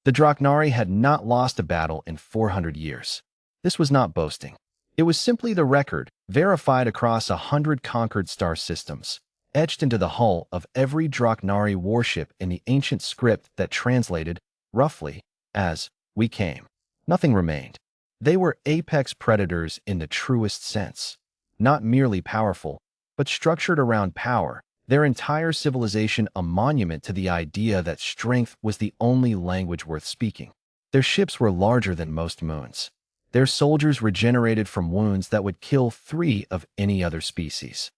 The Draknari had not lost a battle in 400 years. This was not boasting. It was simply the record, verified across 100 conquered star systems, etched into the hull of every Draknari warship in the ancient script that translated, roughly, as, "We came." Nothing remained. They were apex predators in the truest sense. Not merely powerful, but structured around power, their entire civilization a monument to the idea that strength was the only language worth speaking. Their ships were larger than most moons. Their soldiers regenerated from wounds that would kill 3 of any other species.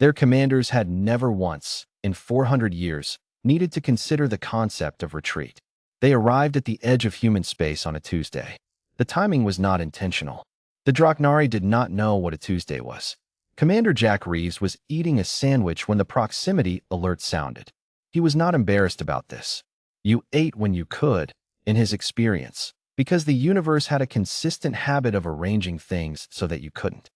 Their commanders had never once, in 400 years, needed to consider the concept of retreat. They arrived at the edge of human space on a Tuesday. The timing was not intentional. The Draknari did not know what a Tuesday was. Commander Jack Reeves was eating a sandwich when the proximity alert sounded. He was not embarrassed about this. You ate when you could, in his experience, because the universe had a consistent habit of arranging things so that you couldn't.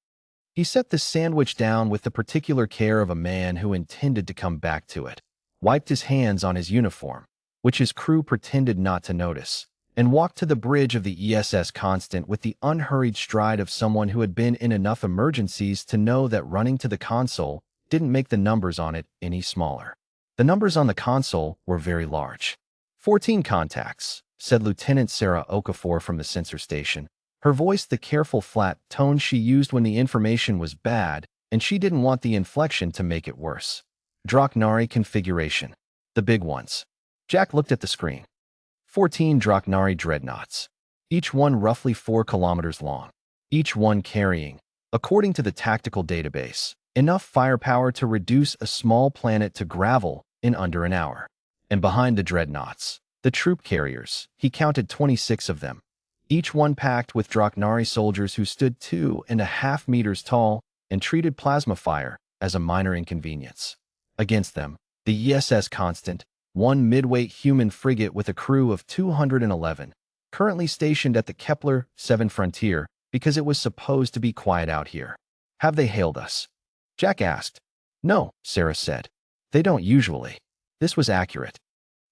He set the sandwich down with the particular care of a man who intended to come back to it, wiped his hands on his uniform, which his crew pretended not to notice, and walked to the bridge of the ESS Constant with the unhurried stride of someone who had been in enough emergencies to know that running to the console didn't make the numbers on it any smaller. The numbers on the console were very large. 14 contacts, said Lieutenant Sarah Okafor from the sensor station, her voice the careful flat tone she used when the information was bad, and she didn't want the inflection to make it worse. Draknari configuration. The big ones. Jack looked at the screen. 14 Draknari dreadnoughts, each one roughly 4 kilometers long, each one carrying, according to the tactical database, enough firepower to reduce a small planet to gravel in under an hour. And behind the dreadnoughts, the troop carriers, he counted 26 of them, each one packed with Draknari soldiers who stood 2.5 meters tall and treated plasma fire as a minor inconvenience. Against them, the ESS Constant, one midweight human frigate with a crew of 211, currently stationed at the Kepler-7 frontier because it was supposed to be quiet out here. Have they hailed us? Jack asked. No, Sarah said. They don't usually. This was accurate.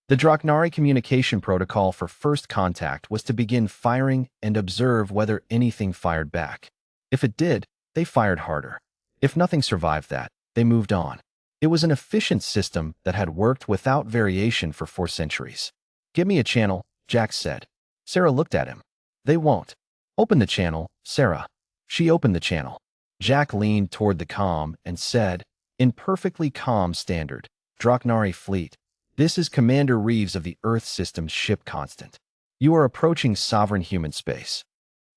The Draknari communication protocol for first contact was to begin firing and observe whether anything fired back. If it did, they fired harder. If nothing survived that, they moved on. It was an efficient system that had worked without variation for 4 centuries. Give me a channel, Jack said. Sarah looked at him. They won't. Open the channel, Sarah. She opened the channel. Jack leaned toward the comm and said, in perfectly calm standard, Draknari fleet, this is Commander Reeves of the Earth System's ship Constant. You are approaching sovereign human space.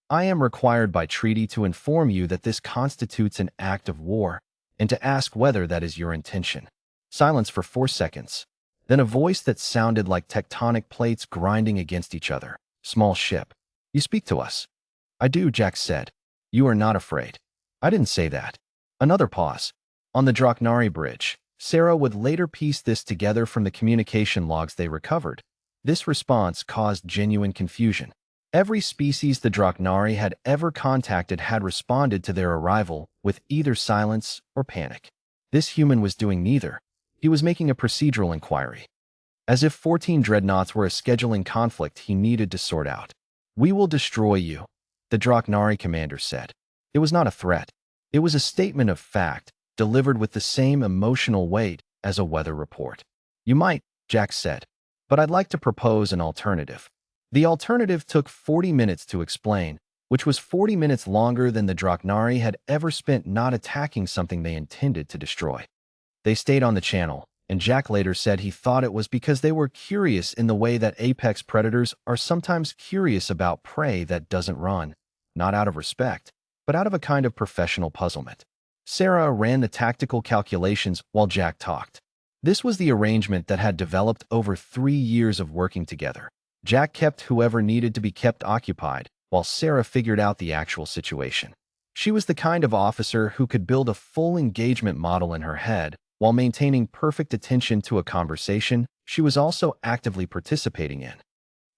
I am required by treaty to inform you that this constitutes an act of war, and to ask whether that is your intention. Silence for 4 seconds. Then a voice that sounded like tectonic plates grinding against each other. Small ship. You speak to us. I do, Jack said. You are not afraid. I didn't say that. Another pause. On the Draknari bridge, Sarah would later piece this together from the communication logs they recovered. This response caused genuine confusion. Every species the Draknari had ever contacted had responded to their arrival with either silence or panic. This human was doing neither. He was making a procedural inquiry. As if 14 dreadnoughts were a scheduling conflict he needed to sort out. We will destroy you, the Draknari commander said. It was not a threat. It was a statement of fact, delivered with the same emotional weight as a weather report. You might, Jack said, but I'd like to propose an alternative. The alternative took 40 minutes to explain, which was 40 minutes longer than the Draknari had ever spent not attacking something they intended to destroy. They stayed on the channel, and Jack later said he thought it was because they were curious in the way that apex predators are sometimes curious about prey that doesn't run, not out of respect, but out of a kind of professional puzzlement. Sarah ran the tactical calculations while Jack talked. This was the arrangement that had developed over 3 years of working together. Jack kept whoever needed to be kept occupied, while Sarah figured out the actual situation. She was the kind of officer who could build a full engagement model in her head while maintaining perfect attention to a conversation she was also actively participating in.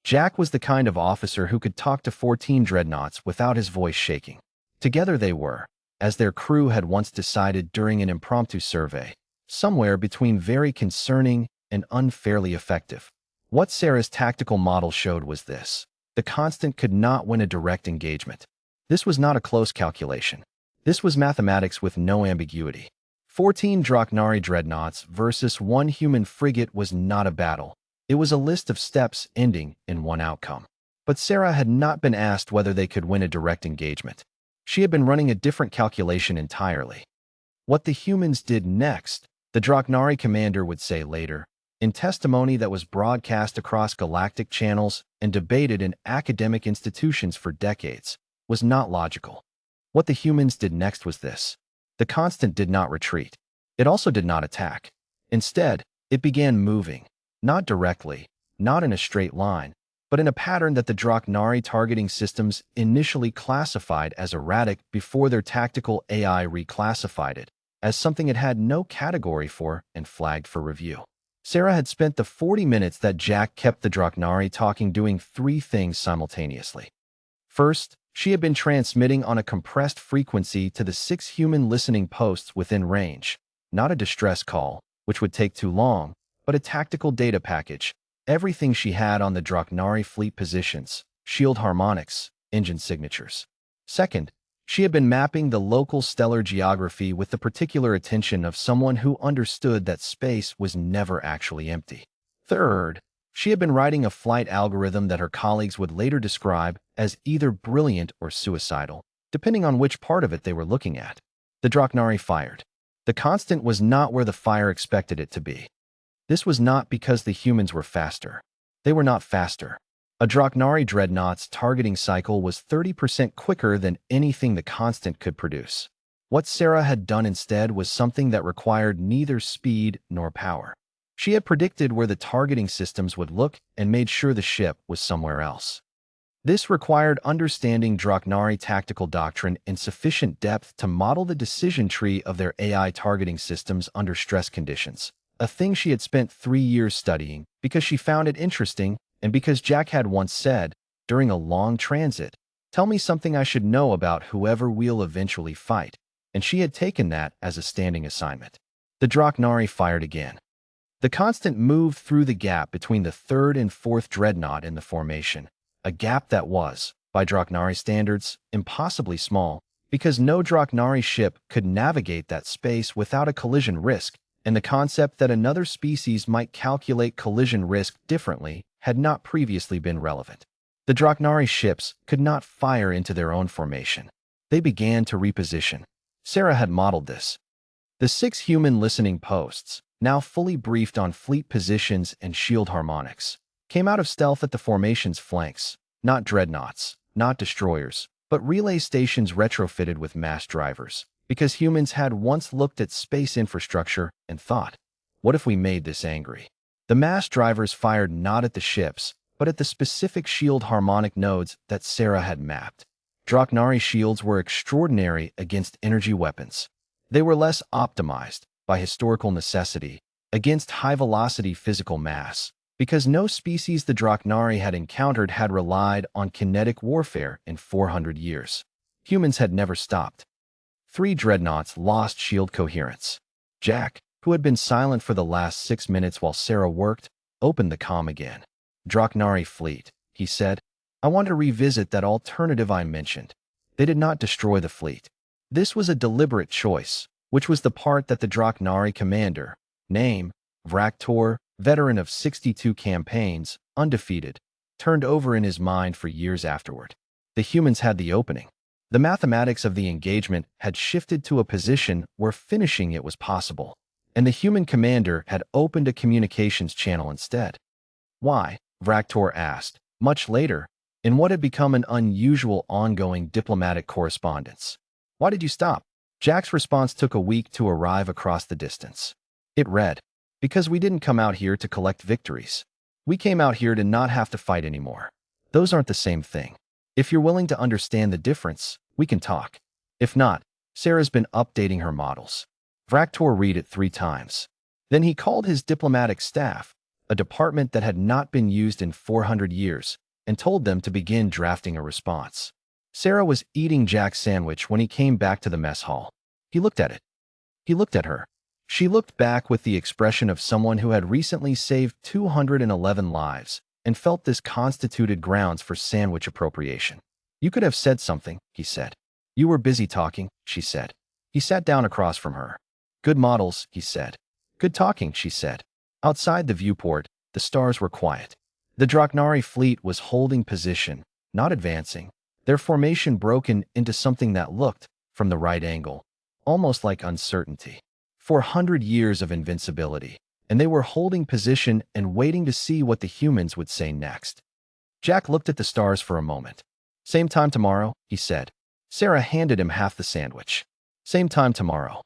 Jack was the kind of officer who could talk to 14 dreadnoughts without his voice shaking. Together they were, as their crew had once decided during an impromptu survey, somewhere between very concerning and unfairly effective. What Sarah's tactical model showed was this. The constant could not win a direct engagement. This was not a close calculation. This was mathematics with no ambiguity. 14 Draknari dreadnoughts versus one human frigate was not a battle. It was a list of steps ending in one outcome. But Sarah had not been asked whether they could win a direct engagement. She had been running a different calculation entirely. What the humans did next, the Draknari commander would say later, in testimony that was broadcast across galactic channels and debated in academic institutions for decades, was not logical. What the humans did next was this. The constant did not retreat. It also did not attack. Instead, it began moving, not directly, not in a straight line, but in a pattern that the Draknari targeting systems initially classified as erratic before their tactical AI reclassified it as something it had no category for and flagged for review. Sarah had spent the 40 minutes that Jack kept the Draknari talking doing three things simultaneously. First, she had been transmitting on a compressed frequency to the 6 human listening posts within range, not a distress call, which would take too long, but a tactical data package, everything she had on the Draknari fleet positions, shield harmonics, engine signatures. Second, she had been mapping the local stellar geography with the particular attention of someone who understood that space was never actually empty. Third, she had been writing a flight algorithm that her colleagues would later describe as either brilliant or suicidal, depending on which part of it they were looking at. The Draknari fired. The constant was not where the fire expected it to be. This was not because the humans were faster. They were not faster. A Draknari dreadnought's targeting cycle was 30% quicker than anything the constant could produce. What Sarah had done instead was something that required neither speed nor power. She had predicted where the targeting systems would look and made sure the ship was somewhere else. This required understanding Draknari tactical doctrine in sufficient depth to model the decision tree of their AI targeting systems under stress conditions, a thing she had spent 3 years studying because she found it interesting and because Jack had once said, during a long transit, "Tell me something I should know about whoever we'll eventually fight," and she had taken that as a standing assignment. The Draknari fired again. The constant moved through the gap between the 3rd and 4th dreadnought in the formation, a gap that was, by Draknari standards, impossibly small, because no Draknari ship could navigate that space without a collision risk, and the concept that another species might calculate collision risk differently had not previously been relevant. The Draknari ships could not fire into their own formation. They began to reposition. Sarah had modeled this. The 6 human listening posts, now fully briefed on fleet positions and shield harmonics, came out of stealth at the formation's flanks, not dreadnoughts, not destroyers, but relay stations retrofitted with mass drivers, because humans had once looked at space infrastructure and thought, what if we made this angry? The mass drivers fired not at the ships, but at the specific shield harmonic nodes that Sarah had mapped. Draknari shields were extraordinary against energy weapons. They were less optimized, by historical necessity, against high-velocity physical mass, because no species the Draknari had encountered had relied on kinetic warfare in 400 years. Humans had never stopped. 3 dreadnoughts lost shield coherence. Jack, who had been silent for the last 6 minutes while Sarah worked, opened the comm again. "Draknari fleet," he said. "I want to revisit that alternative I mentioned. They did not destroy the fleet. This was a deliberate choice, which was the part that the Draknari commander, name, Varkuun, veteran of 62 campaigns, undefeated, turned over in his mind for years afterward. The humans had the opening. The mathematics of the engagement had shifted to a position where finishing it was possible, and the human commander had opened a communications channel instead. Why? Varkuun asked, much later, in what had become an unusual ongoing diplomatic correspondence. Why did you stop? Jack's response took a week to arrive across the distance. It read, "Because we didn't come out here to collect victories. We came out here to not have to fight anymore. Those aren't the same thing. If you're willing to understand the difference, we can talk. If not, Sarah's been updating her models." Varkuun read it 3 times. Then he called his diplomatic staff, a department that had not been used in 400 years, and told them to begin drafting a response. Sarah was eating Jack's sandwich when he came back to the mess hall. He looked at it. He looked at her. She looked back with the expression of someone who had recently saved 211 lives and felt this constituted grounds for sandwich appropriation. You could have said something, he said. You were busy talking, she said. He sat down across from her. Good models, he said. Good talking, she said. Outside the viewport, the stars were quiet. The Draknari fleet was holding position, not advancing, their formation broken into something that looked, from the right angle, almost like uncertainty. 400 years of invincibility, and they were holding position and waiting to see what the humans would say next. Jack looked at the stars for a moment. Same time tomorrow, he said. Sarah handed him half the sandwich. Same time tomorrow.